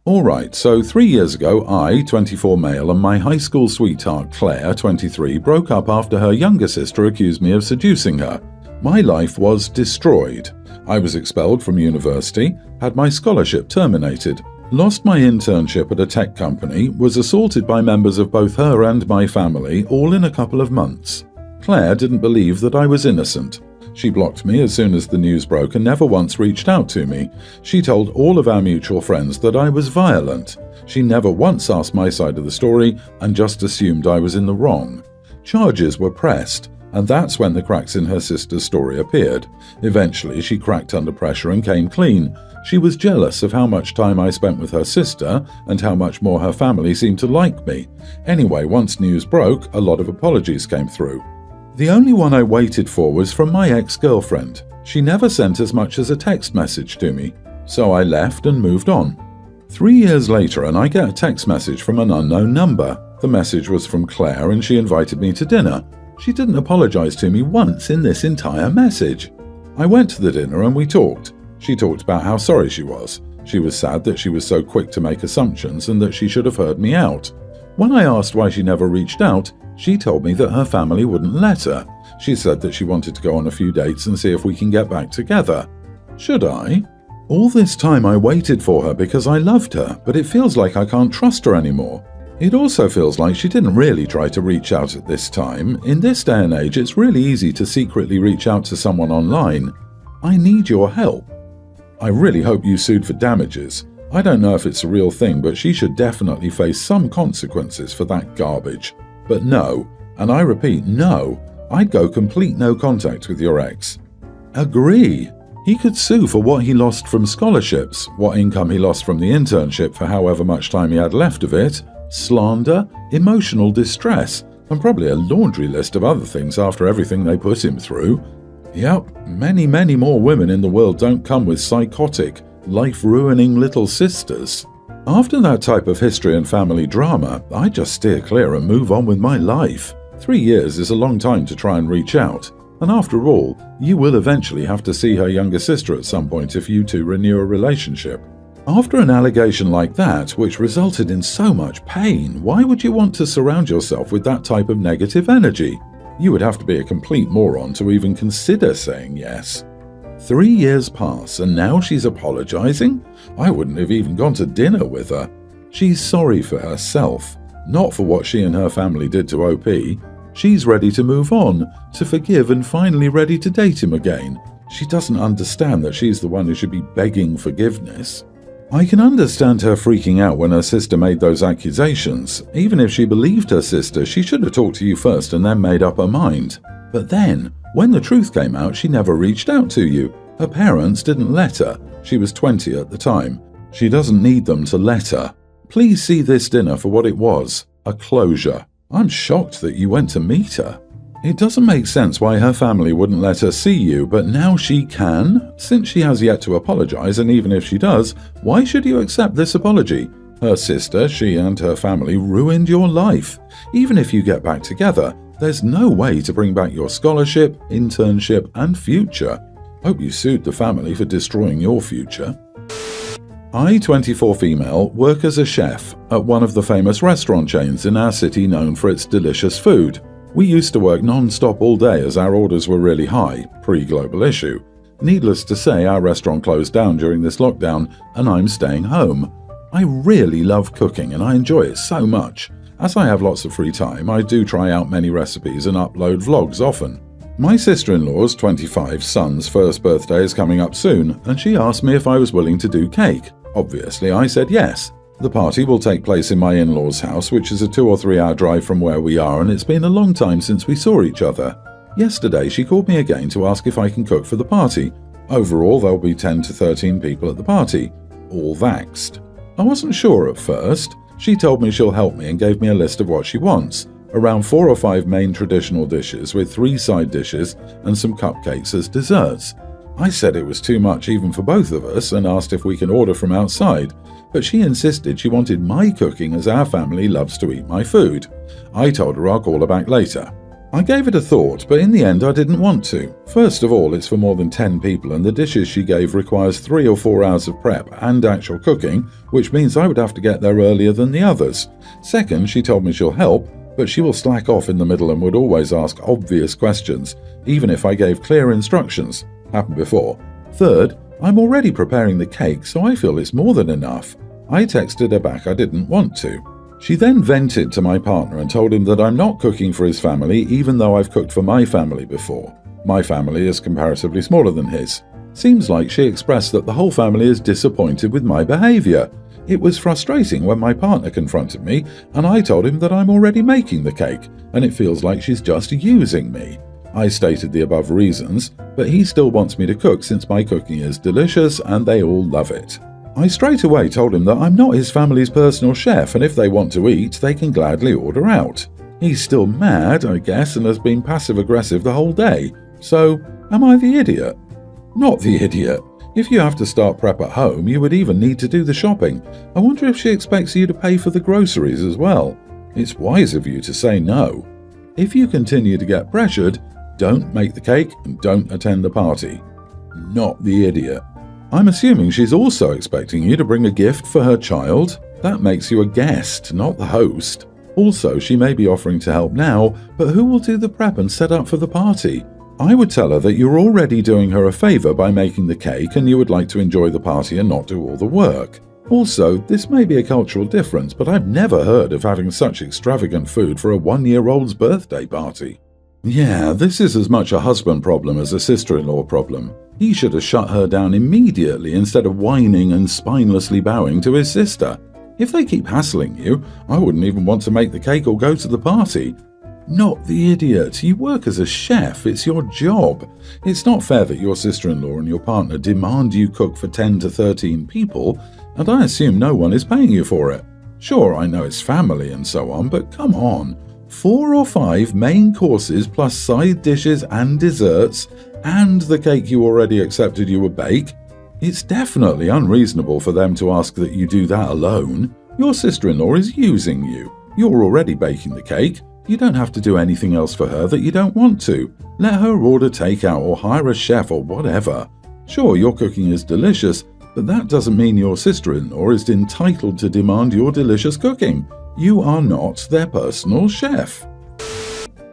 Alright, so 3 years ago I, 24 male, and my high school sweetheart Claire, 23, broke up after her younger sister accused me of seducing her. My life was destroyed. I was expelled from university, had my scholarship terminated, lost my internship at a tech company, was assaulted by members of both her and my family, all in a couple of months. Claire didn't believe that I was innocent. She blocked me as soon as the news broke and never once reached out to me. She told all of our mutual friends that I was violent. She never once asked my side of the story and just assumed I was in the wrong. Charges were pressed, and that's when the cracks in her sister's story appeared. Eventually, she cracked under pressure and came clean. She was jealous of how much time I spent with her sister and how much more her family seemed to like me. Anyway, once news broke, a lot of apologies came through. The only one I waited for was from my ex-girlfriend. She never sent as much as a text message to me, so I left and moved on. 3 years later, and I get a text message from an unknown number. The message was from Claire and she invited me to dinner. She didn't apologize to me once in this entire message. I went to the dinner and we talked. She talked about how sorry she was. She was sad that she was so quick to make assumptions and that she should have heard me out. When I asked why she never reached out, she told me that her family wouldn't let her. She said that she wanted to go on a few dates and see if we can get back together. Should I? All this time I waited for her because I loved her, but it feels like I can't trust her anymore. It also feels like she didn't really try to reach out at this time. In this day and age, it's really easy to secretly reach out to someone online. I need your help. I really hope you sued for damages. I don't know if it's a real thing, but she should definitely face some consequences for that garbage. But no, and I repeat, no, I'd go complete no contact with your ex. Agree. He could sue for what he lost from scholarships, what income he lost from the internship for however much time he had left of it, slander, emotional distress, and probably a laundry list of other things after everything they put him through. Yep, many more women in the world don't come with psychotic, life-ruining little sisters. After that type of history and family drama, I just steer clear and move on with my life. 3 years is a long time to try and reach out. And after all, you will eventually have to see her younger sister at some point if you two renew a relationship. After an allegation like that, which resulted in so much pain, why would you want to surround yourself with that type of negative energy? You would have to be a complete moron to even consider saying yes. 3 years pass and now she's apologizing? I wouldn't have even gone to dinner with her. She's sorry for herself, not for what she and her family did to OP. She's ready to move on, to forgive and finally ready to date him again. She doesn't understand that she's the one who should be begging forgiveness. I can understand her freaking out when her sister made those accusations. Even if she believed her sister, she should have talked to you first and then made up her mind. But then, when the truth came out, she never reached out to you. Her parents didn't let her. She was 20 at the time. She doesn't need them to let her. Please see this dinner for what it was, a closure. I'm shocked that you went to meet her. It doesn't make sense why her family wouldn't let her see you, but now she can? Since she has yet to apologize, and even if she does, why should you accept this apology? Her sister, she and her family ruined your life. Even if you get back together, there's no way to bring back your scholarship, internship, and future. Hope you sued the family for destroying your future. I, 24 female, work as a chef at one of the famous restaurant chains in our city known for its delicious food. We used to work non-stop all day as our orders were really high, pre-global issue. Needless to say, our restaurant closed down during this lockdown and I'm staying home. I really love cooking and I enjoy it so much. As I have lots of free time, I do try out many recipes and upload vlogs often. My sister-in-law's 25 son's first birthday is coming up soon and she asked me if I was willing to do cake. Obviously, I said yes. The party will take place in my in-laws' house, which is a 2 or 3 hour drive from where we are, and it's been a long time since we saw each other. Yesterday, she called me again to ask if I can cook for the party. Overall, there'll be 10 to 13 people at the party, all vaxxed. I wasn't sure at first. She told me she'll help me and gave me a list of what she wants. Around 4 or 5 main traditional dishes with 3 side dishes and some cupcakes as desserts. I said it was too much even for both of us and asked if we can order from outside, but she insisted she wanted my cooking as our family loves to eat my food. I told her I'll call her back later. I gave it a thought, but in the end I didn't want to. First of all, it's for more than 10 people and the dishes she gave requires 3 or 4 hours of prep and actual cooking, which means I would have to get there earlier than the others. Second, she told me she'll help, but she will slack off in the middle and would always ask obvious questions, even if I gave clear instructions. Happened before. Third, I'm already preparing the cake, so I feel it's more than enough. I texted her back I didn't want to. She then vented to my partner and told him that I'm not cooking for his family even though I've cooked for my family before. My family is comparatively smaller than his. Seems like she expressed that the whole family is disappointed with my behaviour. It was frustrating when my partner confronted me and I told him that I'm already making the cake and it feels like she's just using me. I stated the above reasons, but he still wants me to cook since my cooking is delicious and they all love it. I straight away told him that I'm not his family's personal chef and if they want to eat, they can gladly order out. He's still mad, I guess, and has been passive-aggressive the whole day. So, am I the idiot? Not the idiot. If you have to start prep at home, you would even need to do the shopping. I wonder if she expects you to pay for the groceries as well. It's wise of you to say no. If you continue to get pressured, don't make the cake and don't attend the party. Not the idiot. I'm assuming she's also expecting you to bring a gift for her child. That makes you a guest, not the host. Also, she may be offering to help now, but who will do the prep and set up for the party? I would tell her that you're already doing her a favour by making the cake and you would like to enjoy the party and not do all the work. Also, this may be a cultural difference, but I've never heard of having such extravagant food for a 1-year-old's birthday party. Yeah, this is as much a husband problem as a sister-in-law problem. He should have shut her down immediately instead of whining and spinelessly bowing to his sister. If they keep hassling you, I wouldn't even want to make the cake or go to the party. Not the idiot. You work as a chef. It's your job. It's not fair that your sister-in-law and your partner demand you cook for 10 to 13 people, and I assume no one is paying you for it. Sure, I know it's family and so on, but come on. 4 or 5 main courses plus side dishes and desserts, and the cake you already accepted you would bake. It's definitely unreasonable for them to ask that you do that alone. Your sister-in-law is using you. You're already baking the cake. You don't have to do anything else for her that you don't want to. Let her order takeout or hire a chef or whatever. Sure, your cooking is delicious, but that doesn't mean your sister-in-law is entitled to demand your delicious cooking. You are not their personal chef.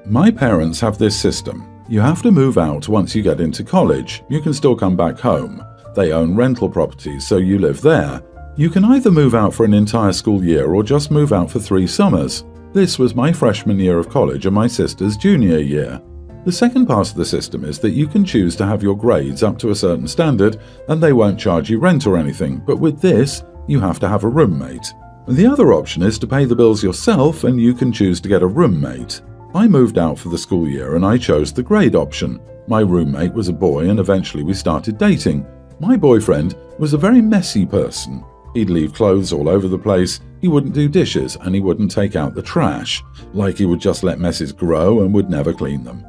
My parents have this system. You have to move out once you get into college. You can still come back home. They own rental properties, so you live there. You can either move out for an entire school year or just move out for 3 summers. This was my freshman year of college and my sister's junior year. The second part of the system is that you can choose to have your grades up to a certain standard and they won't charge you rent or anything, but with this, you have to have a roommate. The other option is to pay the bills yourself and you can choose to get a roommate. I moved out for the school year and I chose the grade option. My roommate was a boy and eventually we started dating. My boyfriend was a very messy person. He'd leave clothes all over the place, he wouldn't do dishes and he wouldn't take out the trash. Like he would just let messes grow and would never clean them.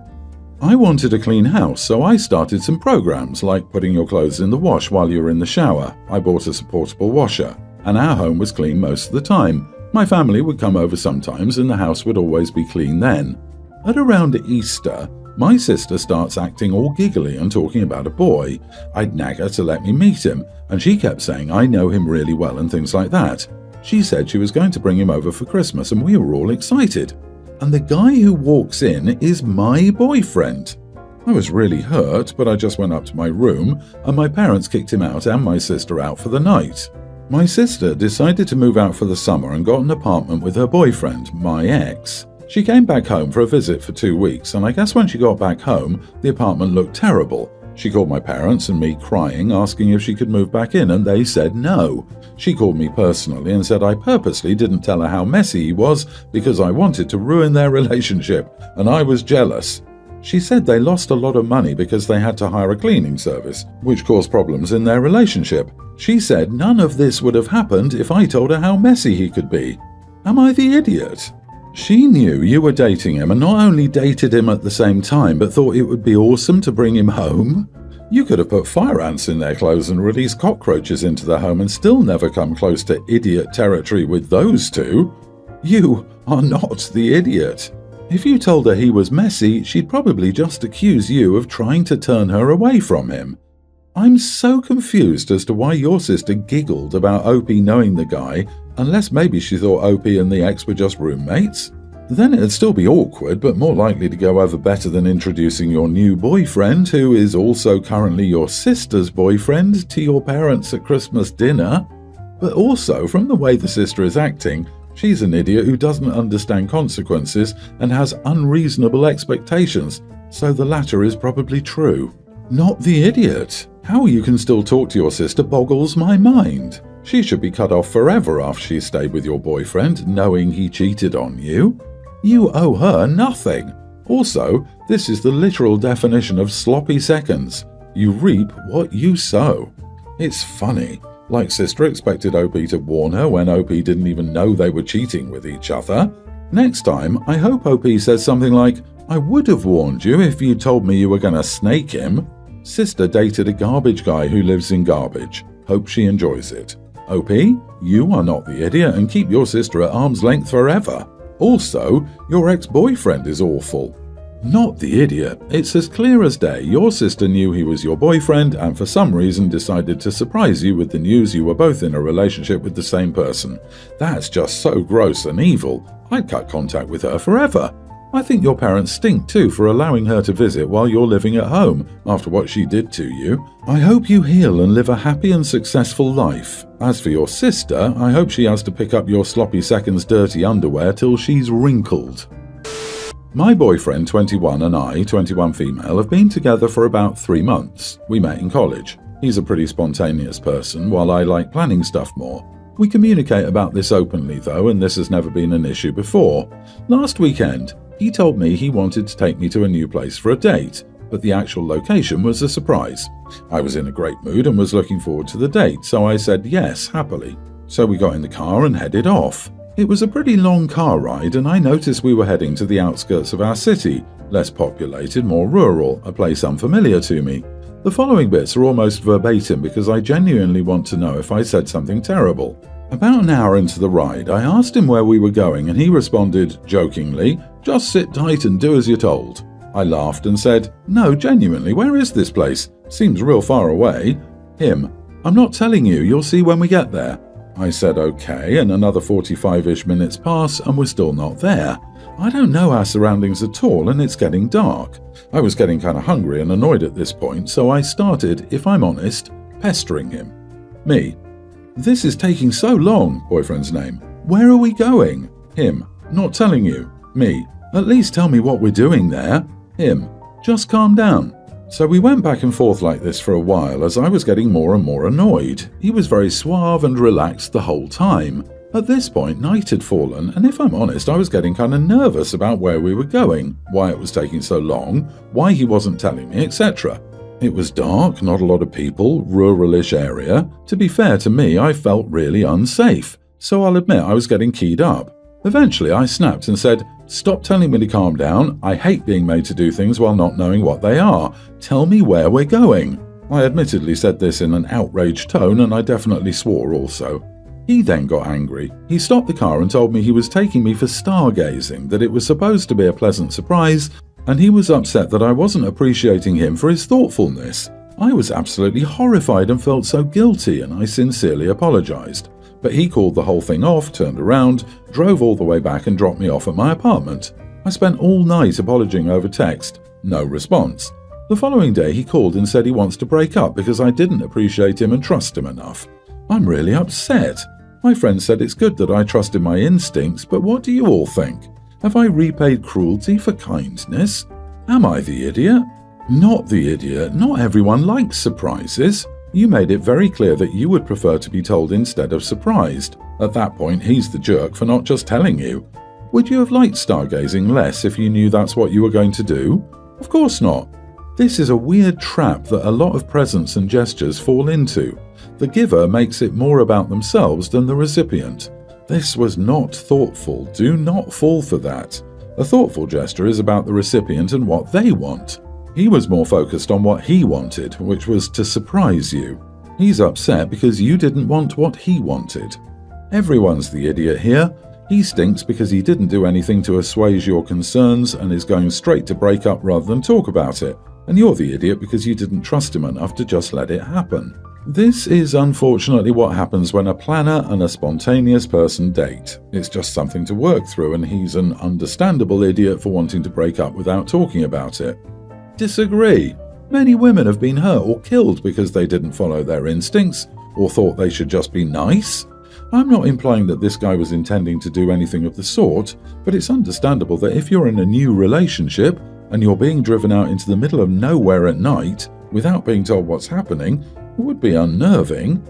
I wanted a clean house, so I started some programs like putting your clothes in the wash while you were in the shower. I bought a portable washer, and our home was clean most of the time. My family would come over sometimes and the house would always be clean then. At around Easter, my sister starts acting all giggly and talking about a boy. I'd nag her to let me meet him, and she kept saying I know him really well and things like that. She said she was going to bring him over for Christmas and we were all excited. And the guy who walks in is my boyfriend. I was really hurt, but I just went up to my room and my parents kicked him out and my sister out for the night. My sister decided to move out for the summer and got an apartment with her boyfriend, my ex. She came back home for a visit for 2 weeks, and I guess when she got back home, the apartment looked terrible. She called my parents and me crying, asking if she could move back in, and they said no. She called me personally and said I purposely didn't tell her how messy he was because I wanted to ruin their relationship, and I was jealous. She said they lost a lot of money because they had to hire a cleaning service, which caused problems in their relationship. She said none of this would have happened if I told her how messy he could be. Am I the idiot? She knew you were dating him and not only dated him at the same time, but thought it would be awesome to bring him home? You could have put fire ants in their clothes and released cockroaches into their home and still never come close to idiot territory with those two. You are not the idiot. If you told her he was messy, she'd probably just accuse you of trying to turn her away from him. I'm so confused as to why your sister giggled about Opie knowing the guy, unless maybe she thought Opie and the ex were just roommates. Then it'd still be awkward, but more likely to go over better than introducing your new boyfriend, who is also currently your sister's boyfriend, to your parents at Christmas dinner. But also, from the way the sister is acting, she's an idiot who doesn't understand consequences and has unreasonable expectations, so the latter is probably true. Not the idiot. How you can still talk to your sister boggles my mind. She should be cut off forever after she stayed with your boyfriend, knowing he cheated on you. You owe her nothing. Also, this is the literal definition of sloppy seconds. You reap what you sow. It's funny. Like sister expected Opie to warn her when Opie didn't even know they were cheating with each other. Next time, I hope Opie says something like, "I would have warned you if you told me you were gonna snake him." Sister dated a garbage guy who lives in garbage. Hope she enjoys it. Opie, you are not the idiot and keep your sister at arm's length forever. Also, your ex-boyfriend is awful. Not the idiot. It's as clear as day. Your sister knew he was your boyfriend and for some reason decided to surprise you with the news you were both in a relationship with the same person. That's just so gross and evil. I'd cut contact with her forever. I think your parents stink too for allowing her to visit while you're living at home after what she did to you. I hope you heal and live a happy and successful life. As for your sister, I hope she has to pick up your sloppy seconds dirty underwear till she's wrinkled. My boyfriend, 21, and I, 21 female, have been together for about 3 months. We met in college. He's a pretty spontaneous person, while I like planning stuff more. We communicate about this openly though, and this has never been an issue before. Last weekend, he told me he wanted to take me to a new place for a date, but the actual location was a surprise. I was in a great mood and was looking forward to the date, so I said yes happily. So we got in the car and headed off. It was a pretty long car ride, and I noticed we were heading to the outskirts of our city, less populated, more rural, a place unfamiliar to me. The following bits are almost verbatim because I genuinely want to know if I said something terrible. About an hour into the ride, I asked him where we were going and he responded, jokingly, "Just sit tight and do as you're told." I laughed and said, "No, genuinely, where is this place? Seems real far away." Him, "I'm not telling you, you'll see when we get there." I said okay, and another 45-ish minutes pass and we're still not there. I don't know our surroundings at all and it's getting dark. I was getting kind of hungry and annoyed at this point, so I started, if I'm honest, pestering him. Me, "This is taking so long," boyfriend's name. "Where are we going?" Him, "Not telling you." Me, "At least tell me what we're doing there." Him, "Just calm down." So we went back and forth like this for a while as I was getting more and more annoyed. He was very suave and relaxed the whole time. At this point, night had fallen, and if I'm honest, I was getting kind of nervous about where we were going, why it was taking so long, why he wasn't telling me, etc. It was dark, not a lot of people, rural-ish area. To be fair to me, I felt really unsafe, so I'll admit I was getting keyed up. Eventually I snapped and said, "Stop telling me to calm down. I hate being made to do things while not knowing what they are. Tell me where we're going." I admittedly said this in an outraged tone and I definitely swore also. He then got angry. He stopped the car and told me he was taking me for stargazing, that it was supposed to be a pleasant surprise, and he was upset that I wasn't appreciating him for his thoughtfulness. I was absolutely horrified and felt so guilty, and I sincerely apologized. But he called the whole thing off, turned around, drove all the way back and dropped me off at my apartment. I spent all night apologizing over text. No response. The following day he called and said he wants to break up because I didn't appreciate him and trust him enough. I'm really upset. My friend said it's good that I trusted my instincts, but what do you all think? Have I repaid cruelty for kindness? Am I the idiot? Not the idiot. Not everyone likes surprises. You made it very clear that you would prefer to be told instead of surprised. At that point, he's the jerk for not just telling you. Would you have liked stargazing less if you knew that's what you were going to do? Of course not. This is a weird trap that a lot of presents and gestures fall into. The giver makes it more about themselves than the recipient. This was not thoughtful. Do not fall for that. A thoughtful gesture is about the recipient and what they want. He was more focused on what he wanted, which was to surprise you. He's upset because you didn't want what he wanted. Everyone's the idiot here. He stinks because he didn't do anything to assuage your concerns and is going straight to break up rather than talk about it. And you're the idiot because you didn't trust him enough to just let it happen. This is unfortunately what happens when a planner and a spontaneous person date. It's just something to work through, and he's an understandable idiot for wanting to break up without talking about it. Disagree. Many women have been hurt or killed because they didn't follow their instincts or thought they should just be nice. I'm not implying that this guy was intending to do anything of the sort, but it's understandable that if you're in a new relationship and you're being driven out into the middle of nowhere at night without being told what's happening, it would be unnerving.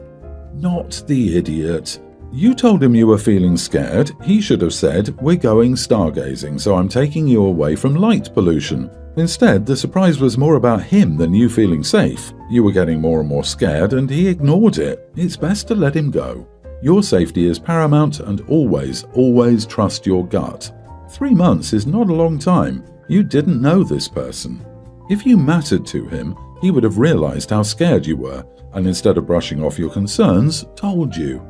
Not the idiot. You told him you were feeling scared. He should have said, "We're going stargazing, so I'm taking you away from light pollution." Instead, the surprise was more about him than you feeling safe. You were getting more and more scared, and he ignored it. It's best to let him go. Your safety is paramount, and always, always trust your gut. 3 months is not a long time. You didn't know this person. If you mattered to him, he would have realized how scared you were, and instead of brushing off your concerns, told you.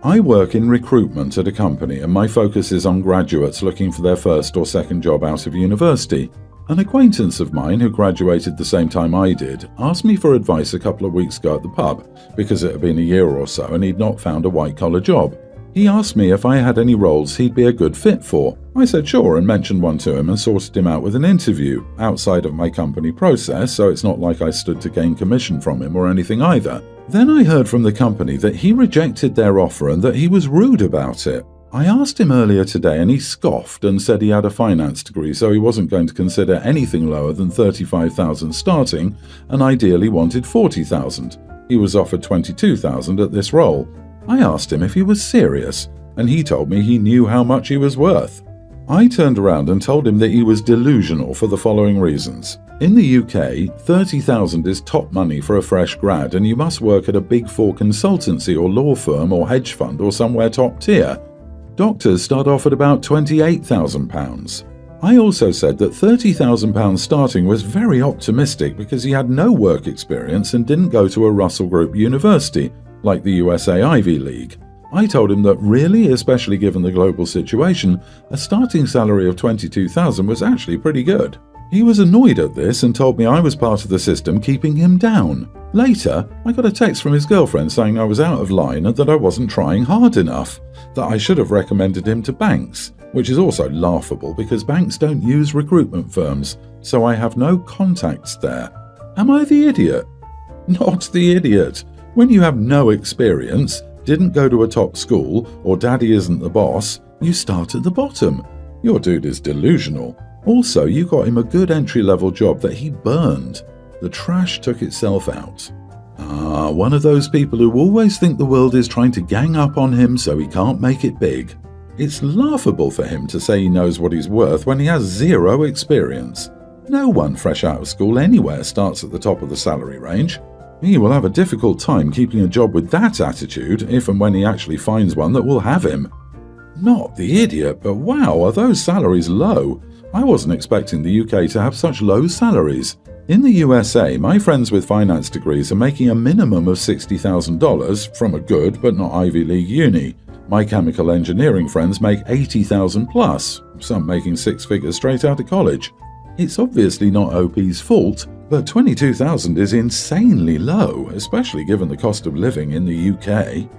I work in recruitment at a company, and my focus is on graduates looking for their first or second job out of university. An acquaintance of mine who graduated the same time I did asked me for advice a couple of weeks ago at the pub because it had been a year or so and he'd not found a white-collar job. He asked me if I had any roles he'd be a good fit for. I said sure and mentioned one to him and sorted him out with an interview outside of my company process, so it's not like I stood to gain commission from him or anything either. Then I heard from the company that he rejected their offer and that he was rude about it. I asked him earlier today and he scoffed and said he had a finance degree, so he wasn't going to consider anything lower than $35,000 starting and ideally wanted $40,000. He was offered $22,000 at this role. I asked him if he was serious, and he told me he knew how much he was worth. I turned around and told him that he was delusional for the following reasons. In the UK, $30,000 is top money for a fresh grad, and you must work at a Big Four consultancy or law firm or hedge fund or somewhere top tier. Doctors start off at about £28,000. I also said that £30,000 starting was very optimistic because he had no work experience and didn't go to a Russell Group university, like the USA Ivy League. I told him that really, especially given the global situation, a starting salary of $22,000 was actually pretty good. He was annoyed at this and told me I was part of the system keeping him down. Later, I got a text from his girlfriend saying I was out of line and that I wasn't trying hard enough, that I should have recommended him to banks, which is also laughable because banks don't use recruitment firms, so I have no contacts there. Am I the idiot? Not the idiot. When you have no experience, didn't go to a top school, or daddy isn't the boss, you start at the bottom. Your dude is delusional. Also, you got him a good entry-level job that he burned. The trash took itself out. One of those people who always think the world is trying to gang up on him so he can't make it big. It's laughable for him to say he knows what he's worth when he has zero experience. No one fresh out of school anywhere starts at the top of the salary range. He will have a difficult time keeping a job with that attitude if and when he actually finds one that will have him. Not the idiot, but wow, are those salaries low? I wasn't expecting the UK to have such low salaries. In the USA, my friends with finance degrees are making a minimum of $60,000 from a good but not Ivy League uni. My chemical engineering friends make $80,000 plus, some making six figures straight out of college. It's obviously not OP's fault, but $22,000 is insanely low, especially given the cost of living in the UK.